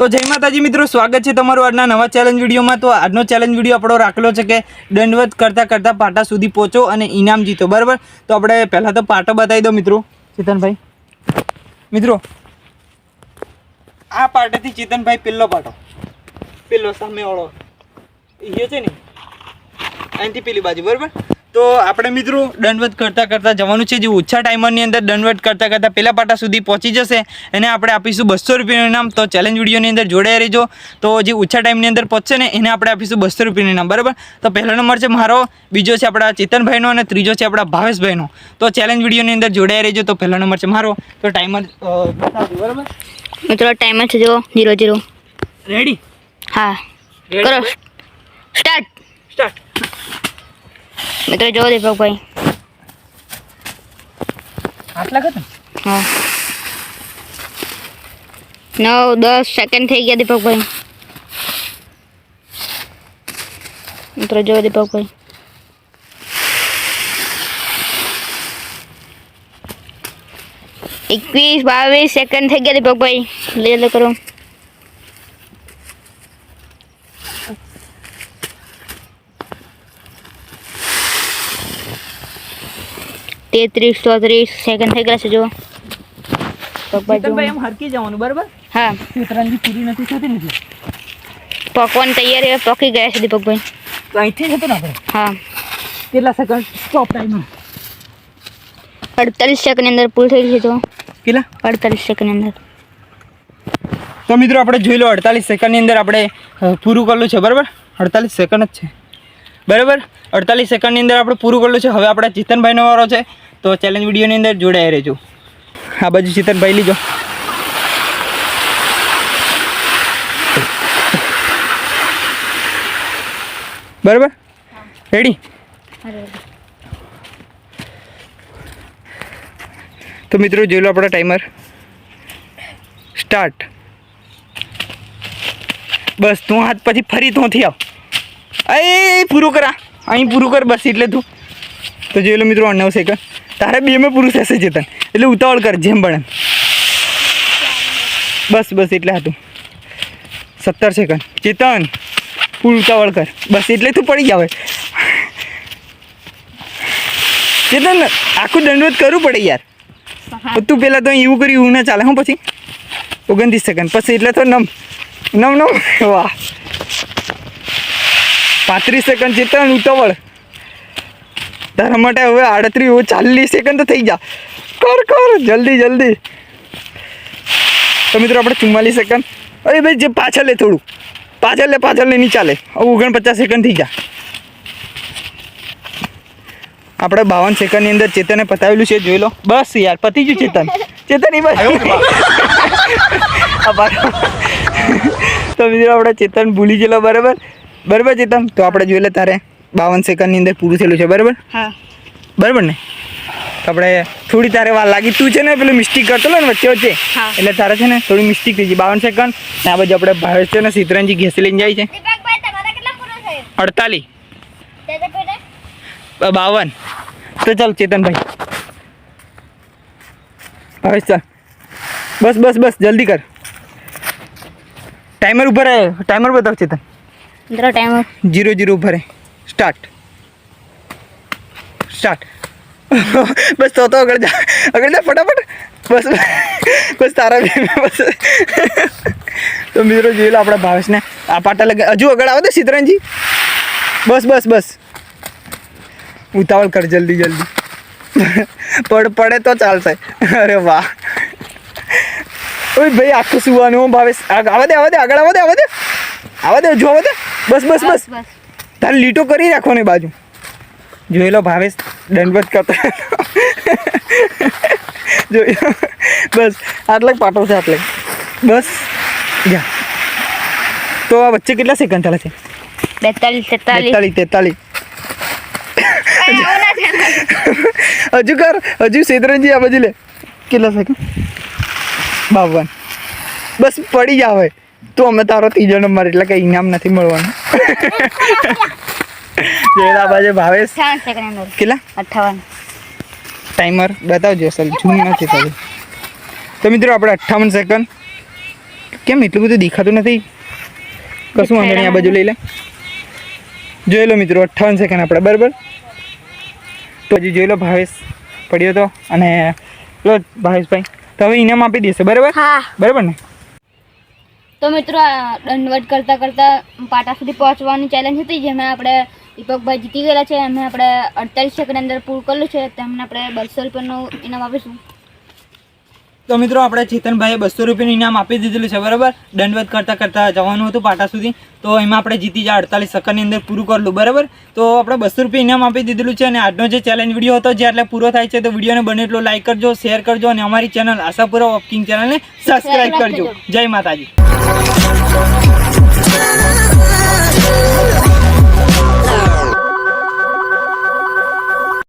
તો જય માતાજી મિત્રો, સ્વાગત છે તમારું આજના નવા ચેલેન્જ વિડીયોમાં। તો આજનો ચેલેન્જ વિડીયો આપણો રાખેલો છે કે દંડવત કરતાં પાટા સુધી પહોંચો અને ઇનામ જીતો, બરાબર। તો આપણે પહેલાં તો પાટો બતાવી દો મિત્રો ચેતનભાઈ। મિત્રો આ પાટાથી ચેતનભાઈ પેલો પાટો, પેલો સામેવાળો એ છે ને અહીંથી પેલી બાજુ, બરાબર। તો આપણે મિત્રો દંડવત કરતાં જવાનું છે। જે ઓછા ટાઈમરની અંદર દંડવત કરતાં પેલા પાટા સુધી પહોંચી જશે એને આપણે આપીશું 200 રૂપિયાનું ઇનામ। તો ચેલેન્જ વિડીયોની અંદર જોડાઈ રહેજો। તો જે ઓછા ટાઈમની અંદર પહોંચશે ને એને આપણે આપીશું 200 રૂપિયાનું ઇનામ, બરાબર। તો પહેલો નંબર છે મારો, બીજો છે આપણા ચેતનભાઈનો અને ત્રીજો છે આપણા ભાવેશભાઈનો। તો ચેલેન્જ વિડીયોની અંદર જોડાઈ રહેજો। તો પહેલો નંબર છે મારો, તો ટાઈમર બતાવજો, બરાબર મિત્રો। ટાઈમર છે જો 00। રેડી? હા કરો સ્ટાર્ટ। મિત્રો જો દીપકભાઈ આટલા ખતમ? હા 9-10 સેકન્ડ થઈ ગયા દીપકભાઈ। મિત્રો જો દીપકભાઈ 21-22 સેકન્ડ થઈ ગયા દીપકભાઈ, લે કરો। 33-34 સેકન્ડ થઈ ગયા છે જો ચેતનભાઈ એમ હરકી જવાનું, બરાબર? હા ચેતરાંજી પૂરી નથી થતી નથી, પકવાની તૈયારી પકી ગયા છે દીપકભાઈ। તો અહીંથી જ હતું ને આપણે? હા કેટલા સેકન્ડ સ્ટોપ ટાઈમર? 48 સેકન્ડ અંદર પૂરી થઈ છે તો કેટલા? 48 સેકન્ડ અંદર। તો મિત્રો આપણે જોઈ લો 48 સેકન્ડની અંદર આપણે પૂરું કરેલું છે, બરાબર? 48 સેકન્ડ જ છે, બરાબર। 48 સેકન્ડની અંદર આપણે પૂરું કરેલું છે। હવે આપણા ચેતનભાઈનો વારો છે, તો ચેલેન્જ વિડીયોની અંદર જોડાઈ રહેજો। આ બાજુ ચેતનભાઈ લીજો, બરાબર? રેડી? તો મિત્રો જોઈ લો આપણા ટાઈમર સ્ટાર્ટ। બસ તું હાથ પછી ફરી ત્યાંથી આવ, એ પૂરું કરા, અહીં પૂરું કર બસ, એટલે તું તો જોઈ લો મિત્રો 9 સેકન્ડ તારે 2માં પૂરું થશે ચેતન, એટલે ઉતાવળ કર જેમ બને, બસ એટલે હતું 17 સેકન્ડ ચેતન ફૂલ ઉતાવળ કર બસ, એટલે તું પડી જાવ ચેતન, આખું દંડવત કરવું પડે યાર। તું પહેલાં તો એવું કર્યું એવું ના ચાલે, હું પછી 29 સેકન્ડ પછી એટલે તો નમ વાહ 35 સેકન્ડ ચેતન ઉતાવળ તારા માટે। હવે 38-40 સેકન્ડ તો થઈ જા, કર જલ્દી। તો મિત્રો આપણે 44 સેકન્ડ, અરે ભાઈ જે પાછળ લે, થોડું પાછળ લે નહીં ચાલે। હવે 49 સેકન્ડ થઈ જા। આપણે 52 સેકન્ડની અંદર ચેતને પતાવેલું છે, જોઈ લો। બસ યાર પતી ગયું ચેતન એ બસ। તો મિત્રો આપણે ચેતન ભૂલી ગયેલો, બરાબર ચેતન? તો આપણે જોઈ લે તારે 52 સેકન્ડની અંદર પૂરું થયેલું છે, બરાબર? હા બરાબર ને? તો આપણે થોડી તારે વાર લાગી, તું છે ને પેલું મિસ્ટેક કરતો ને વચ્ચે, એટલે તારે છે ને થોડી મિસ્ટેક થઈ ગઈ। 52 સેકન્ડ ને આ બાજુ આપણે ભાવેશ છે ને સીતરાંજી ઘેસ લઈને જાય છે 48 52। તો ચાલ ચેતનભાઈ ભાવેશ ચાલ, બસ જલ્દી કર। ટાઈમર ઉપર ટાઈમર બતાવ ચેતન, ટાઈમર 00 ઉપર સ્ટાર્ટ। બસ તો આગળ જા ફટાફટ, બસ તારા બસ। તો મિત્રો જોઈ લો આપણા ભાવેશને આ પાટા લગે, હજુ આગળ આવો તો સીતરાંજી, બસ ઉતાવળ કર જલ્દી પડે તો ચાલશે। અરે વાહ, ઓય ભાઈ આખું સુવાનું ભાવેશ, આવા દે આગળ આવા દે જો બસ તારે લીટો કરી રાખવાની બાજુ। જોઈ લો ભાવેશ દંડવત કરતો જોઈ લો, બસ આટલા પાટો છે, આટલે બસ જા। તો આ વચ્ચે કેટલા સેકન્ડ ચાલે છે? 42-43 હજુ કર, હજુ સેતરંજી આ બાજુ લે, કેટલા સેકન્ડ? 52। બસ પડી જા હવે, તો અમે તારો ત્રીજો નંબર, એટલે કંઈ ઇનામ નથી મળવાનું। જેલા બાજુ ભાવેશ કેટલા? 58। ટાઈમર બતાવજો, અસલ ઝૂમ નથી થતું। તો મિત્રો આપણે 58 સેકન્ડ કેમ એટલું બધું દેખાતું નથી? કશું વાંધો નહીં, આ બાજુ લઈ લે. જોઈ લો મિત્રો 58 સેકન્ડ આપણે બરાબર. તો હજી જોઈ લો ભાવેશ પડ્યો તો, અને લો ભાવેશભાઈ તો હવે ઇનામ આપી દેશે બરાબર. હા બરાબર ને? તો મિત્રો આ દંડવત કરતા કરતા પાટા સુધી પહોંચવાની ચેલેન્જ હતી, જેમાં આપણે દીપકભાઈ જીતી ગયેલા છે. એમને આપણે 48 સેકન્ડ અંદર પૂરું કરેલું છે. તેમને આપણે 200 રૂપિયાનું ઇનામ આપીશું. તો મિત્રો આપણે ચેતનભાઈએ 200 રૂપિયાનું ઇનામ આપી દીધેલું છે બરાબર. દંડવત કરતાં કરતાં જવાનું હતું પાટા સુધી, તો એમાં આપણે જીતી જાય 48 સેકન્ડની અંદર પૂરું કરેલું બરાબર. તો આપણે 200 રૂપિયા ઇનામ આપી દીધેલું છે. અને આજનો જે ચેલેન્જ વિડીયો હતો જે એટલે પૂરો થાય છે, તો વિડીયોને બને એટલો લાઈક કરજો, શેર કરજો, અને અમારી ચેનલ આશાપુરા વોકિંગ ચેનલને સબસ્ક્રાઈબ કરજો. જય માતાજી.